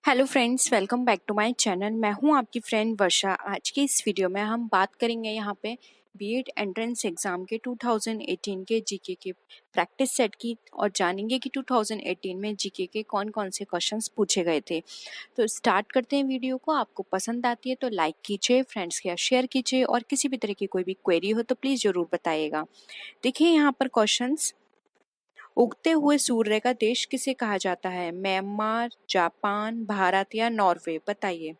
Hello friends, welcome back to my channel. मैं हूं आपकी फ्रेंड वर्षा। आज के इस वीडियो में हम बात करेंगे यहाँ पे बीएड एंट्रेंस एग्ज़ाम के 2018 के जीके के प्रैक्टिस सेट की और जानेंगे कि 2018 में जीके के कौन कौन से क्वेश्चंस पूछे गए थे। तो स्टार्ट करते हैं वीडियो को। आपको पसंद आती है तो लाइक कीजिए, फ्रेंड्स के साथ शेयर कीजिए और किसी भी तरह की कोई भी क्वेरी हो तो प्लीज़ ज़रूर बताइएगा। देखिए यहाँ पर क्वेश्चंस। उगते हुए सूर्य का देश किसे कहा जाता है? म्यांमार, जापान, भारत या नॉर्वे? बताइए।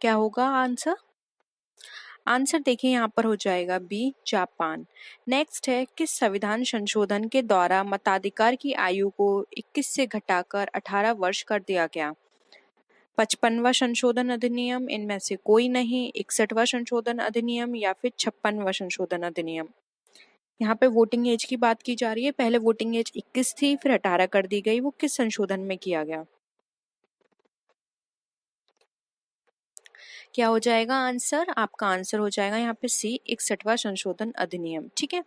क्या होगा आंसर? आंसर देखिए यहाँ पर हो जाएगा बी, जापान। नेक्स्ट है, किस संविधान संशोधन के द्वारा मताधिकार की आयु को 21 से घटाकर 18 वर्ष कर दिया गया? 55वां संशोधन अधिनियम, इनमें से कोई नहीं, 61वां संशोधन अधिनियम या फिर 56वां संशोधन अधिनियम? यहाँ पे वोटिंग एज की बात की जा रही है। पहले वोटिंग एज 21 थी, फिर 18 कर दी गई। वो किस संशोधन में किया गया? क्या हो जाएगा आंसर? आपका आंसर हो जाएगा यहाँ पे सी, 61वां संशोधन अधिनियम। ठीक है,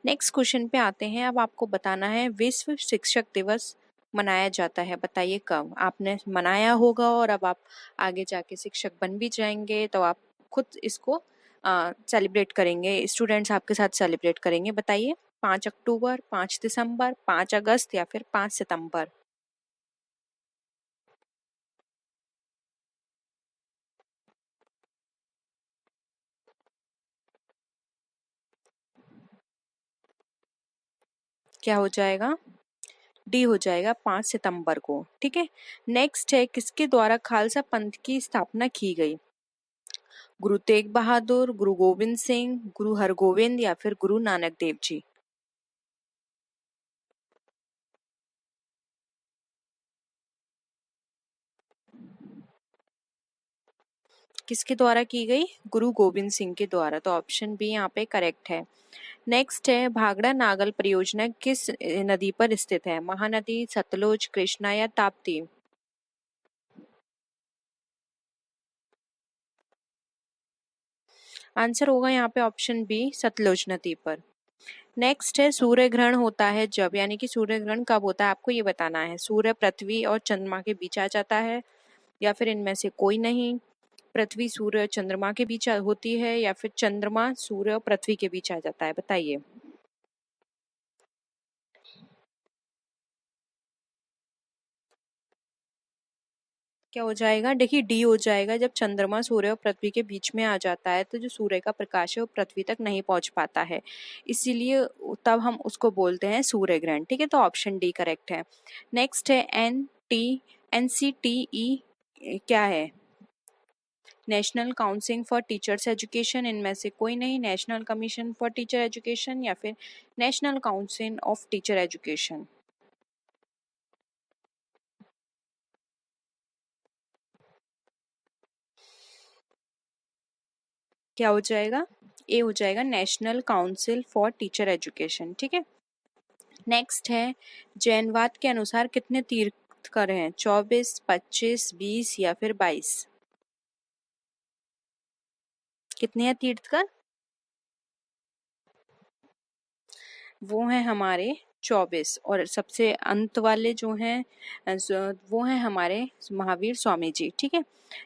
नेक्स्ट क्वेश्चन पे आते हैं। अब आपको बताना है विश्व शिक्षक दिवस मनाया जाता है, बताइए कब? आपने मनाया होगा और अब आप आगे जाके शिक्षक बन भी जाएंगे तो आप खुद इसको सेलिब्रेट करेंगे, स्टूडेंट्स आपके साथ सेलिब्रेट करेंगे। बताइए, 5 अक्टूबर, 5 दिसंबर, 5 अगस्त या फिर 5 सितंबर? क्या हो जाएगा? डी हो जाएगा, 5 सितंबर को। ठीक है, नेक्स्ट है, किसके द्वारा खालसा पंथ की स्थापना की गई? गुरु तेग बहादुर, गुरु गोविंद सिंह, गुरु हरगोविंद या फिर गुरु नानक देव जी? किसके द्वारा की गई? गुरु गोविंद सिंह के द्वारा। तो ऑप्शन बी यहाँ पे करेक्ट है। नेक्स्ट है, भाखड़ा नागल परियोजना किस नदी पर स्थित है? महानदी, सतलुज, कृष्णा या ताप्ती? आंसर होगा यहाँ पे ऑप्शन बी, सतलुज नदी पर। नेक्स्ट है, सूर्य ग्रहण होता है जब, यानी कि सूर्य ग्रहण कब होता है आपको ये बताना है। सूर्य पृथ्वी और चंद्रमा के बीच आ जाता है या फिर इनमें से कोई नहीं? पृथ्वी सूर्य चंद्रमा के बीच होती है या फिर चंद्रमा सूर्य और पृथ्वी के बीच आ जाता है? बताइए। क्या हो जाएगा? देखिए, डी हो जाएगा। जब चंद्रमा सूर्य और पृथ्वी के बीच में आ जाता है तो जो सूर्य का प्रकाश है वो पृथ्वी तक नहीं पहुंच पाता है, इसीलिए तब हम उसको बोलते हैं सूर्य ग्रहण। ठीक है, तो ऑप्शन डी करेक्ट है। नेक्स्ट है, एनसीटीई क्या है? National council for teachers education, इनमें से कोई नहीं, national commission for teacher education या फिर national council of teacher education? क्या हो जाएगा? ए हो जाएगा, national council for teacher education. ठीक है, नेक्स्ट है, जैनवाद के अनुसार कितने तीर्थंकर हैं? 24, 25, 20 या फिर 22? कितने हैं तीर्थंकर? वो हैं हमारे 24, और सबसे अंत वाले जो हैं वो हैं हमारे महावीर स्वामी जी। ठीक है,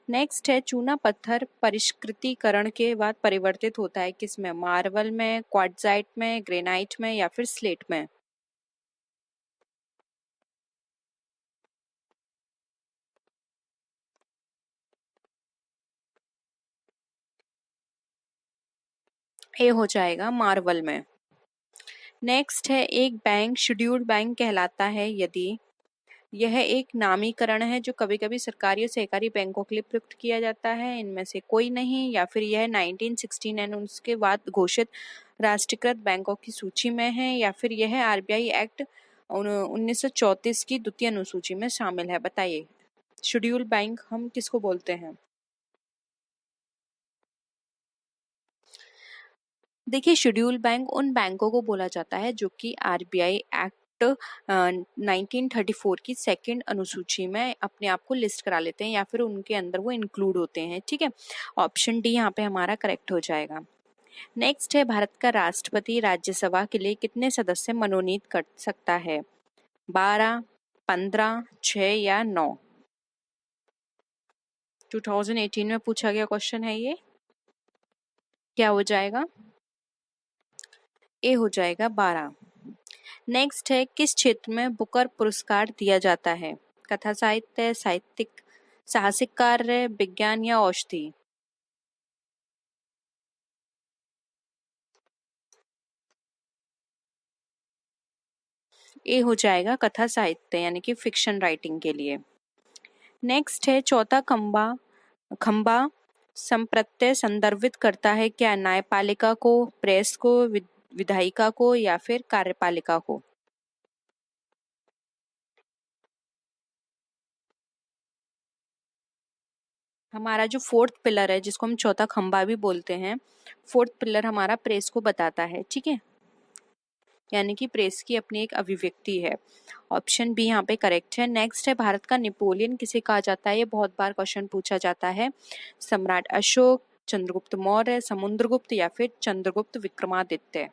नेक्स्ट है, चूना पत्थर परिष्कृतिकरण के बाद परिवर्तित होता है किस में? मार्बल में, क्वार्ट्जाइट में, ग्रेनाइट में या फिर स्लेट में? ए हो जाएगा, मार्बल में। नेक्स्ट है, एक बैंक शेड्यूल्ड बैंक कहलाता है यदि यह एक नामीकरण है जो कभी कभी सरकारी और सहकारी बैंकों के लिए प्रयुक्त किया जाता है, इनमें से कोई नहीं, या फिर यह 1969 उसके बाद घोषित राष्ट्रीयकृत बैंकों की सूची में है, या फिर यह आरबीआई एक्ट 1934 की द्वितीय अनुसूची में शामिल है? बताइए, शेड्यूल्ड बैंक हम किसको बोलते हैं? देखिए, शेड्यूल बैंक उन बैंकों को बोला जाता है जो कि आरबीआई एक्ट 1934 की सेकंड अनुसूची में अपने आप को लिस्ट करा लेते हैं या फिर उनके अंदर वो इंक्लूड होते हैं। ठीक है, ऑप्शन डी यहाँ पे हमारा करेक्ट हो जाएगा। नेक्स्ट है भारत का राष्ट्रपति राज्यसभा के लिए कितने सदस्य मनोनीत कर सकता है? 12, 15, 6 या 9? 2018 में पूछा गया क्वेश्चन है ये। क्या हो जाएगा? ए हो जाएगा 12। नेक्स्ट है किस क्षेत्र में बुकर पुरस्कार दिया जाता है? कथा साहित्य, साहित्यिक, साहसिक कार्य, विज्ञान या औषधि? ए हो जाएगा कथा साहित्य यानी कि फिक्शन राइटिंग के लिए। नेक्स्ट है चौथा खंबा खंबा संप्रत्यय संदर्भित करता है क्या? न्यायपालिका को, प्रेस को, विधायिका को या फिर कार्यपालिका को? हमारा जो फोर्थ पिलर है जिसको हम चौथा खंबा भी बोलते हैं, फोर्थ पिलर हमारा प्रेस को बताता है, ठीक है, यानी कि प्रेस की अपनी एक अभिव्यक्ति है। ऑप्शन बी यहाँ पे करेक्ट है। नेक्स्ट है भारत का नेपोलियन किसे कहा जाता है? ये बहुत बार क्वेश्चन पूछा जाता है। सम्राट अशोक, चंद्रगुप्त मौर्य, समुद्रगुप्त या फिर चंद्रगुप्त विक्रमादित्य?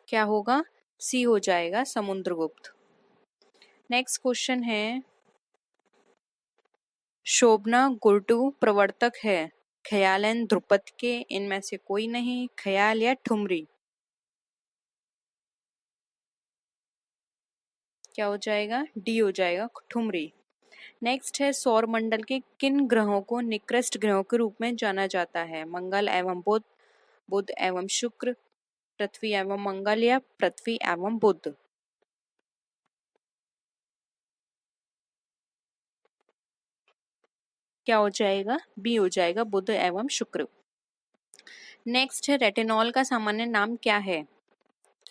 क्या होगा? सी हो जाएगा समुद्रगुप्त। नेक्स्ट क्वेश्चन है शोभना गुर्टू प्रवर्तक है ख्यालन ध्रुपद के इनमें से कोई नहीं, ख्याल या ठुमरी? क्या हो जाएगा? डी हो जाएगा ठुमरी। नेक्स्ट है सौर मंडल के किन ग्रहों को निकृष्ट ग्रहों के रूप में जाना जाता है? मंगल एवं बुध, बुध एवं शुक्र, पृथ्वी एवं मंगल या पृथ्वी एवं बुध? क्या हो जाएगा? बी हो जाएगा बुध एवं शुक्र। नेक्स्ट है रेटिनॉल का सामान्य नाम क्या है?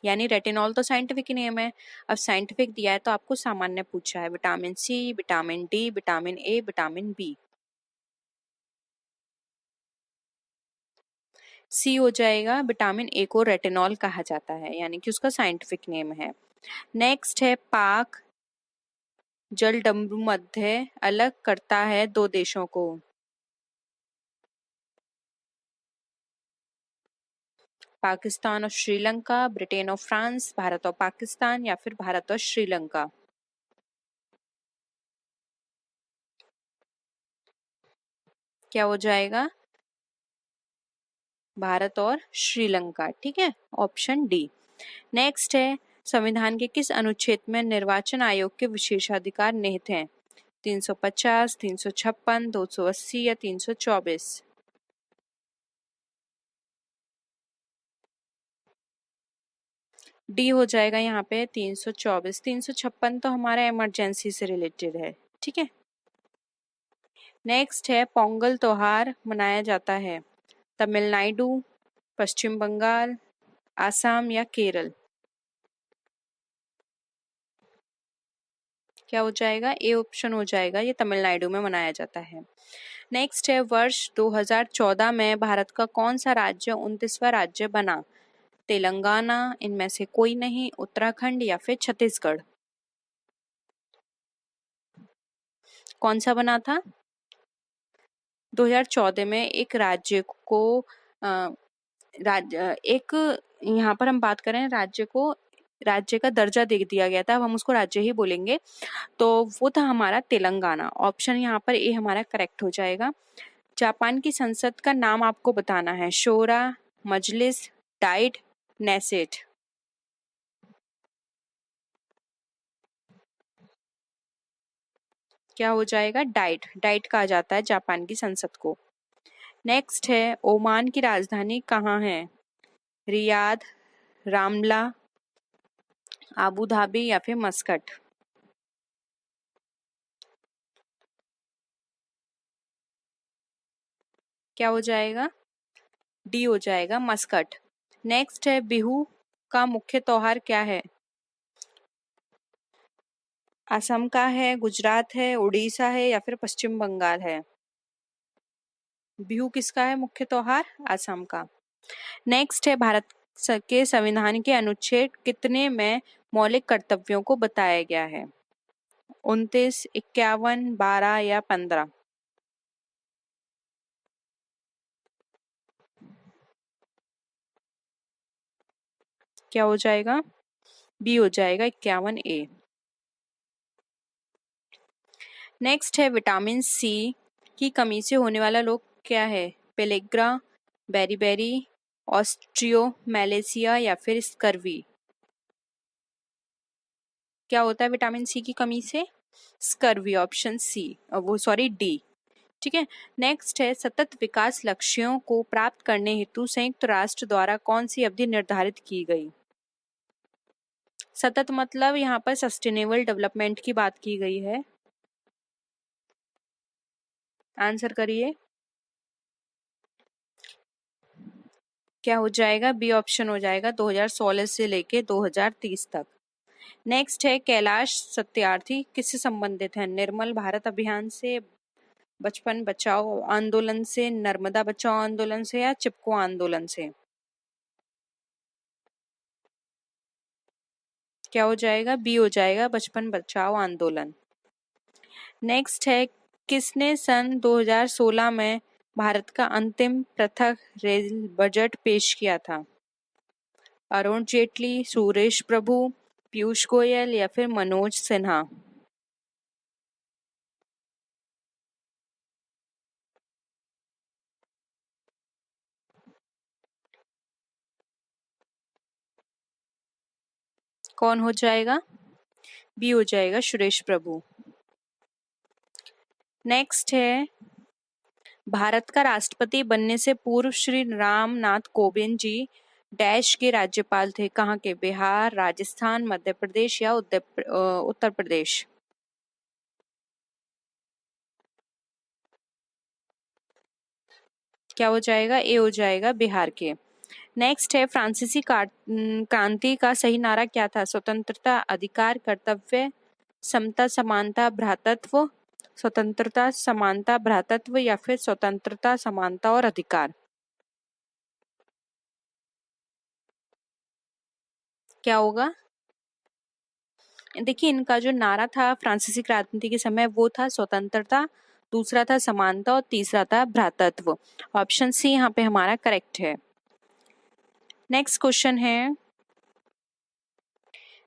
यानी रेटिनॉल तो साइंटिफिक नेम है, अब साइंटिफिक दिया है तो आपको सामान्य पूछा है। Vitamin C, vitamin D, vitamin A, vitamin B? C हो जाएगा, विटामिन ए को रेटिनॉल कहा जाता है यानी कि उसका साइंटिफिक नेम है। नेक्स्ट है पाक जलडमरू मध्य अलग करता है दो देशों को? पाकिस्तान और श्रीलंका, ब्रिटेन और फ्रांस, भारत और पाकिस्तान या फिर भारत और श्रीलंका? क्या हो जाएगा? भारत और श्रीलंका, ठीक है, ऑप्शन डी। नेक्स्ट है संविधान के किस अनुच्छेद में निर्वाचन आयोग के विशेषाधिकार निहित हैं? 350, 356, 280 या 324? डी हो जाएगा यहाँ पे 324। 356 तो हमारा इमरजेंसी से रिलेटेड है, ठीक है। नेक्स्ट है पोंगल त्योहार मनाया जाता है तमिलनाडु, पश्चिम बंगाल, आसाम या केरल? क्या हो जाएगा? ए ऑप्शन हो जाएगा, ये तमिलनाडु में मनाया जाता है। नेक्स्ट है वर्ष 2014 में भारत का कौन सा राज्य 29वां राज्य बना? तेलंगाना, इनमें से कोई नहीं, उत्तराखंड या फिर छत्तीसगढ़? कौन सा बना था? 2014 में एक राज्य को एक यहाँ पर हम बात करें राज्य को, राज्य का दर्जा दे दिया गया था, अब हम उसको राज्य ही बोलेंगे, तो वो था हमारा तेलंगाना। ऑप्शन यहाँ पर ए हमारा करेक्ट हो जाएगा। जापान की संसद का नाम आपको बताना है, शोरा, मजलिस, डाइट, नेसेट? क्या हो जाएगा? डाइट, डाइट कहा जाता है जापान की संसद को। नेक्स्ट है ओमान की राजधानी कहाँ है? रियाद, रामला, आबू धाबी या फिर मस्कट? क्या हो जाएगा? डी हो जाएगा मस्कट। नेक्स्ट है बिहू का मुख्य त्योहार क्या है? असम का है, गुजरात है, उड़ीसा है या फिर पश्चिम बंगाल है? बिहू किसका है मुख्य त्योहार? असम का। नेक्स्ट है भारत के संविधान के अनुच्छेद कितने में मौलिक कर्तव्यों को बताया गया है? 29, 51, 12 या 15? क्या हो जाएगा? बी हो जाएगा 51A। नेक्स्ट है विटामिन सी की कमी से होने वाला रोग क्या है? पेलेग्रा, बेरीबेरी, ऑस्ट्रियोमैलेसिया या फिर स्कर्वी। क्या होता है विटामिन सी की कमी से? स्कर्वी, ऑप्शन सी, वो सॉरी डी। ठीक है। नेक्स्ट है सतत विकास लक्ष्यों को प्राप्त करने हेतु संयुक्त राष्ट्र द्वारा कौन सी अवधि निर्धारित की गई? सतत मतलब यहाँ पर सस्टेनेबल डेवलपमेंट की बात की गई है। आंसर करिए। क्या हो जाएगा? बी ऑप्शन हो जाएगा 2016 से लेके 2030 तक। नेक्स्ट है कैलाश सत्यार्थी किससे संबंधित है? निर्मल भारत अभियान से, बचपन बचाओ आंदोलन से, नर्मदा बचाओ आंदोलन से या चिपको आंदोलन से? क्या हो जाएगा? बी हो जाएगा बचपन बचाओ आंदोलन। नेक्स्ट है किसने सन 2016 में भारत का अंतिम पृथक रेल बजट पेश किया था? अरुण जेटली, सुरेश प्रभु, पीयूष गोयल या फिर मनोज सिन्हा? कौन हो जाएगा? बी हो जाएगा सुरेश प्रभु। नेक्स्ट है भारत का राष्ट्रपति बनने से पूर्व श्री राम नाथ कोविंद जी डैश के राज्यपाल थे। कहाँ के? बिहार, राजस्थान, मध्य प्रदेश या उत्तर प्रदेश? क्या हो जाएगा? ए हो जाएगा बिहार के। नेक्स्ट है फ्रांसीसी क्रांति का सही नारा क्या था? स्वतंत्रता, अधिकार, कर्तव्य, समता, समानता, भ्रातृत्व। स्वतंत्रता, समानता, भ्रातृत्व या फिर स्वतंत्रता, समानता और अधिकार? क्या होगा? देखिए इनका जो नारा था फ्रांसीसी क्रांति के समय वो था स्वतंत्रता, दूसरा था समानता और तीसरा था भ्रातृत्व। ऑप्शन सी यहाँ पे हमारा करेक्ट है। नेक्स्ट क्वेश्चन है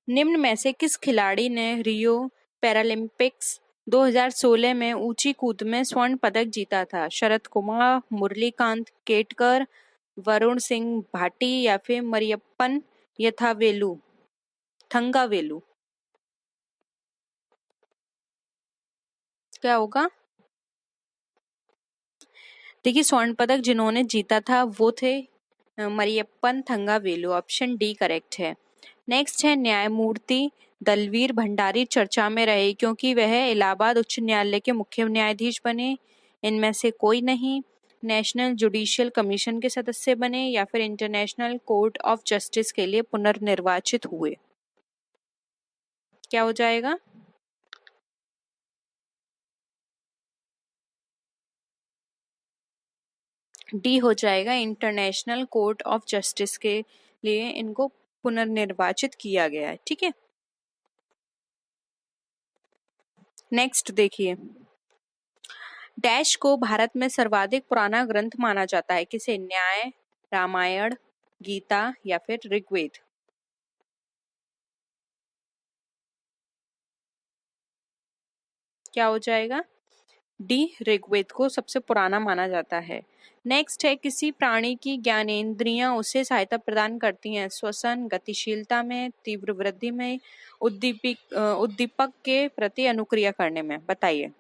निम्न में से किस खिलाड़ी ने रियो पैरालंपिक्स 2016 में ऊंची कूद में स्वर्ण पदक जीता था? शरद कुमार, मुरलीकांत केटकर, वरुण सिंह भाटी या फिर मरियप्पन यथावेलु थंगावेलु? क्या होगा? देखिए स्वर्ण पदक जिन्होंने जीता था वो थे Mariyappan Thangavelu. Option D correct है। नेक्स्ट है न्यायमूर्ति दलवीर भंडारी चर्चा में रहे क्योंकि वह इलाहाबाद उच्च न्यायालय के मुख्य न्यायाधीश बने। इनमें से कोई नहीं। नेशनल जुडिशियल कमीशन के सदस्य बने या फिर इंटरनेशनल कोर्ट ऑफ जस्टिस के लिए पुनर्निर्वाचित हुए? क्या हो जाएगा? डी हो जाएगा इंटरनेशनल कोर्ट ऑफ जस्टिस के लिए इनको पुनर्निर्वाचित किया गया है। ठीक है। नेक्स्ट देखिए डैश को भारत में सर्वाधिक पुराना ग्रंथ माना जाता है किसे? न्याय, रामायण, गीता या फिर ऋग्वेद? क्या हो जाएगा? डी ऋग्वेद को सबसे पुराना माना जाता है। नेक्स्ट है किसी प्राणी की ज्ञानेंद्रियां उसे सहायता प्रदान करती हैं श्वसन, गतिशीलता में, तीव्र वृद्धि में, उद्दीपक के प्रति अनुक्रिया करने में? बताइए।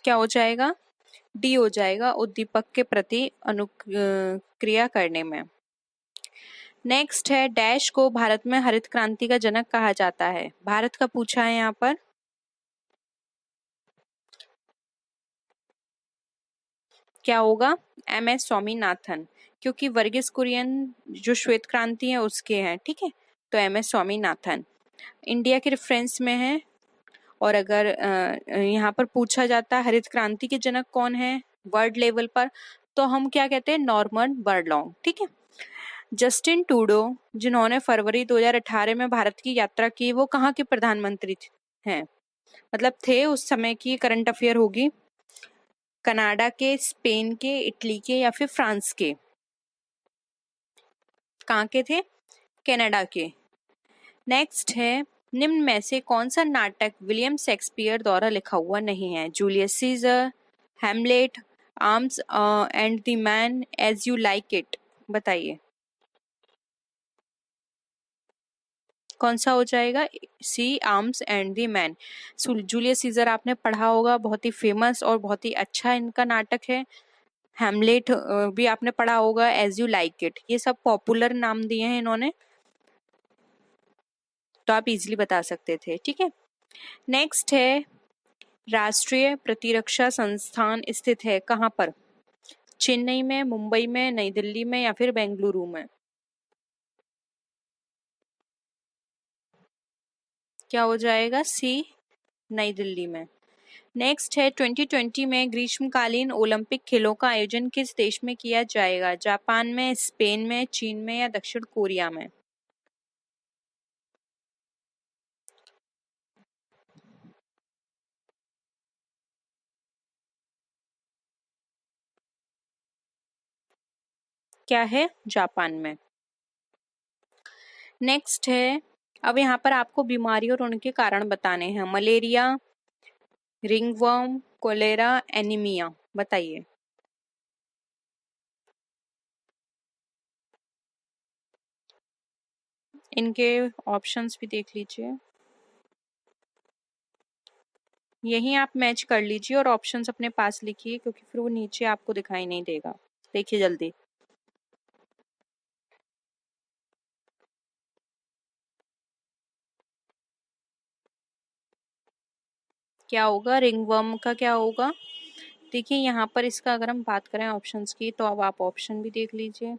क्या हो जाएगा? डी हो जाएगा उद्दीपक के प्रति अनुक्रिया करने में। नेक्स्ट है डैश को भारत में हरित क्रांति का जनक कहा जाता है? भारत का पूछा है यहाँ पर। क्या होगा? एम एस स्वामीनाथन, क्योंकि वर्गीस कुरियन जो श्वेत क्रांति है उसके हैं। ठीक है, तो एम एस स्वामीनाथन इंडिया के रेफरेंस में है। और अगर यहाँ पर पूछा जाता है हरित क्रांति के जनक कौन है वर्ल्ड लेवल पर, तो हम क्या कहते हैं? नॉर्मन बर्लॉन्ग। ठीक है। जस्टिन टूडो जिन्होंने फरवरी 2018 में भारत की यात्रा की वो कहाँ के प्रधानमंत्री हैं? मतलब थे, उस समय की करंट अफेयर होगी। कनाडा के, स्पेन के, इटली के या फिर फ्रांस के? कहाँ के थे? कनाडा के। नेक्स्ट है, निम्न में से कौन सा नाटक विलियम शेक्सपियर द्वारा लिखा हुआ नहीं है? Julius Caesar, Hamlet, Arms and the Man, As You Like It. बताइए कौन सा हो जाएगा? C, Arms and the Man. Julius Caesar आपने पढ़ा होगा, बहुत ही फेमस और बहुत ही अच्छा इनका नाटक है। हैमलेट भी आपने पढ़ा होगा, एज यू लाइक इट, ये सब पॉपुलर नाम दिए हैं इन्होंने, तो आप इजीली बता सकते थे। ठीक है, नेक्स्ट है, राष्ट्रीय प्रतिरक्षा संस्थान स्थित है कहाँ पर? चेन्नई में, मुंबई में, नई दिल्ली में या फिर बेंगलुरु में? क्या हो जाएगा? सी, नई दिल्ली में। नेक्स्ट है, 2020 में ग्रीष्मकालीन ओलंपिक खेलों का आयोजन किस देश में किया जाएगा? जापान में, स्पेन में, चीन में या दक्षिण कोरिया में? क्या है? जापान में। नेक्स्ट है, अब यहाँ पर आपको बीमारी और उनके कारण बताने हैं। Malaria, ringworm, cholera, anaemia. बताइए इनके ऑप्शंस भी देख लीजिए, यही आप मैच कर लीजिए और ऑप्शंस अपने पास लिखिए, क्योंकि फिर वो नीचे आपको दिखाई नहीं देगा। देखिए जल्दी, क्या होगा? रिंगवर्म का क्या होगा? देखिए यहाँ पर इसका अगर हम बात करें ऑप्शंस की, तो अब आप ऑप्शन भी देख लीजिए,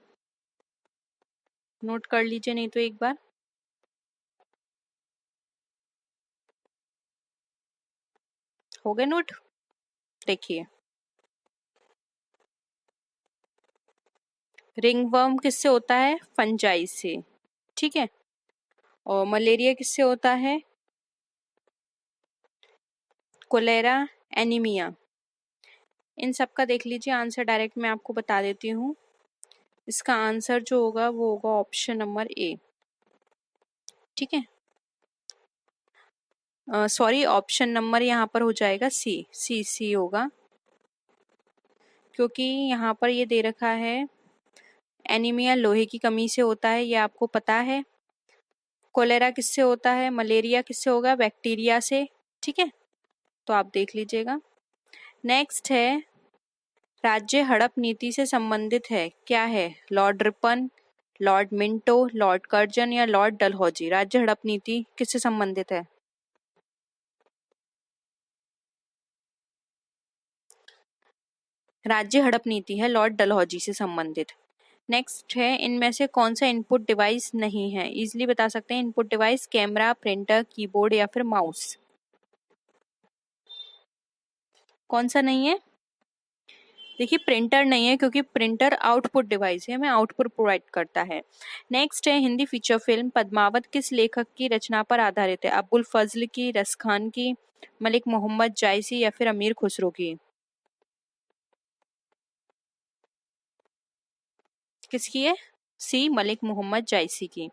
नोट कर लीजिए नहीं तो एक बार। हो गए नोट? देखिए, रिंगवर्म किससे होता है? फंजाई से। ठीक है, और मलेरिया किससे होता है? Cholera, anaemia. इन सब का देख लीजिए आंसर, डायरेक्ट मैं आपको बता देती हूँ। इसका आंसर जो होगा वो होगा ऑप्शन नंबर ए। ठीक है, सॉरी, ऑप्शन नंबर यहाँ पर हो जाएगा सी, सी सी होगा, क्योंकि यहाँ पर ये दे रखा है एनीमिया लोहे की कमी से होता है, ये आपको पता है। कोलेरा किससे होता है? मलेरिया किससे होगा? बैक्टीरिया से। ठीक है, तो आप देख लीजिएगा। नेक्स्ट है, राज्य हड़प नीति से संबंधित है, क्या है? Lord Ripon, Lord Minto, Lord Curzon या लॉर्ड डलहौजी? राज्य हड़प नीति किससे संबंधित है? राज्य हड़प नीति है लॉर्ड डलहौजी से संबंधित। नेक्स्ट है, इनमें से कौन सा इनपुट डिवाइस नहीं है? इजीली बता सकते हैं input device, camera, printer, keyboard या फिर माउस? कौन सा नहीं है? देखिए प्रिंटर नहीं है, क्योंकि प्रिंटर आउटपुट डिवाइस है, हमें आउटपुट प्रोवाइड करता है। नेक्स्ट है, हिंदी फीचर फिल्म पद्मावत किस लेखक की रचना पर आधारित है? अबुल फजल की, रसखान की, मलिक मोहम्मद जायसी या फिर अमीर खुसरो की? किसकी है? सी, मलिक मोहम्मद जायसी की।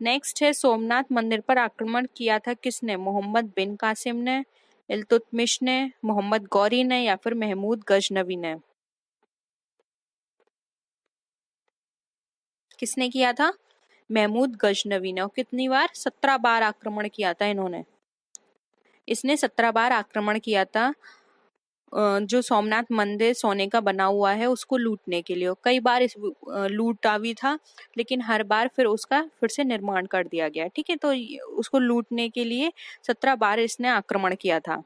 नेक्स्ट है, सोमनाथ मंदिर पर आक्रमण किया था किसने? मोहम्मद बिन कासिम ने, इल्तुतमिश ने, मोहम्मद गौरी ने या फिर महमूद गजनवी ने? किसने किया था? महमूद गजनवी ने। और कितनी बार? 17 बार आक्रमण किया था इन्होंने। इसने 17 बार आक्रमण किया था, जो सोमनाथ मंदिर सोने का बना हुआ है उसको लूटने के लिए। और कई बार इस लूटा भी था, लेकिन हर बार फिर उसका फिर से निर्माण कर दिया गया। ठीक है, तो उसको लूटने के लिए 17 बार इसने आक्रमण किया था।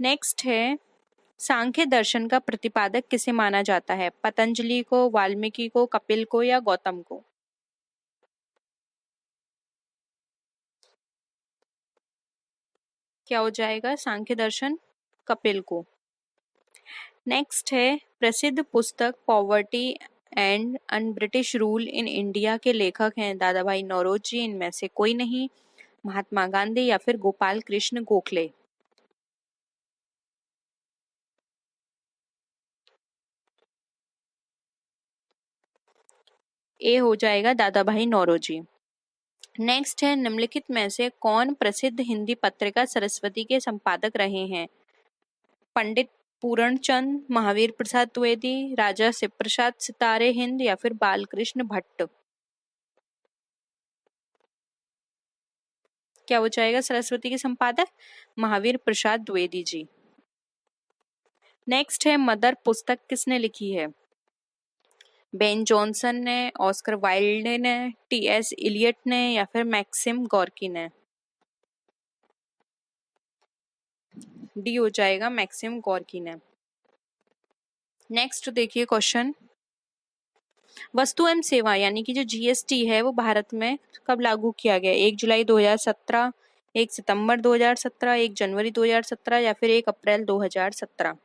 नेक्स्ट है, सांख्य दर्शन का प्रतिपादक किसे माना जाता है? पतंजलि को, वाल्मीकि को, कपिल को या गौतम को? क्या हो जाएगा? सांख्य दर्शन, कपिल को। नेक्स्ट है, प्रसिद्ध पुस्तक poverty and un British rule in India के लेखक हैं दादा भाई नौरोजी, इनमें से कोई नहीं, महात्मा गांधी या फिर गोपाल कृष्ण गोखले? ए हो जाएगा दादा भाई नौरोजी। नेक्स्ट है, निम्नलिखित में से कौन प्रसिद्ध हिंदी पत्रिका सरस्वती के संपादक रहे हैं? पंडित पूरणचंद, महावीर प्रसाद द्विवेदी, राजा शिव प्रसाद सितारे हिंद या फिर बालकृष्ण भट्ट? क्या हो जाएगा सरस्वती के संपादक? महावीर प्रसाद द्विवेदी जी। नेक्स्ट है, मदर पुस्तक किसने लिखी है? बेन जॉनसन ने, ऑस्कर वाइल्ड ने, टी.एस. इलियट ने या फिर मैक्सिम गोर्की ने? डी हो जाएगा मैक्सिम गोर्की ने। नेक्स्ट देखिए क्वेश्चन, वस्तु एवं सेवा यानी कि जो जीएसटी है वो भारत में कब लागू किया गया? 1 जुलाई 2017, 1 सितंबर 2017, 1 जनवरी 2017 या फिर 1 अप्रैल 2017?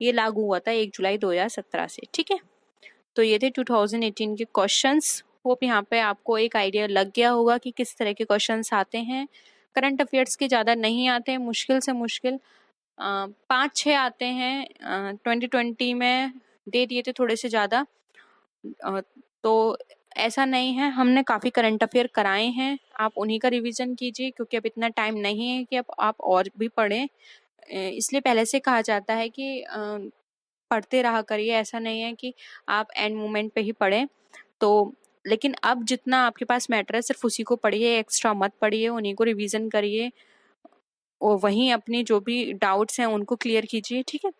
ये लागू हुआ था 1 जुलाई 2017 से। ठीक है, तो ये थे 2018 के क्वेश्चंस। होप यहाँ पे आपको एक आइडिया लग गया होगा कि किस तरह के क्वेश्चंस आते हैं। करंट अफेयर्स के ज़्यादा नहीं आते हैं, मुश्किल से मुश्किल 5-6 आते हैं। 2020 में दे दिए थे थोड़े से ज़्यादा, तो ऐसा नहीं है, हमने काफ़ी करंट अफेयर कराए हैं। आप उन्हीं का रिवीजन कीजिए क्योंकि अब इतना टाइम नहीं है कि अब आप और भी पढ़ें। इसलिए पहले से कहा जाता है कि पढ़ते रहा करिए, ऐसा नहीं है कि आप एंड मोमेंट पे ही पढ़ें। तो लेकिन अब जितना आपके पास मैटर है सिर्फ उसी को पढ़िए, एक्स्ट्रा मत पढ़िए, उन्हीं को रिवीजन करिए और वहीं अपनी जो भी डाउट्स हैं उनको क्लियर कीजिए। ठीक है,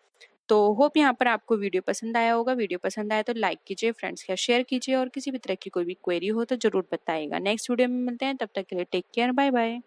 तो होप यहाँ पर आपको वीडियो पसंद आया होगा। वीडियो पसंद आया तो लाइक कीजिए, फ्रेंड्स के साथ शेयर कीजिए और किसी भी तरह की कोई भी क्वेरी हो तो जरूर बताइएगा। नेक्स्ट वीडियो में मिलते हैं, तब तक के लिए टेक केयर, बाय बाय।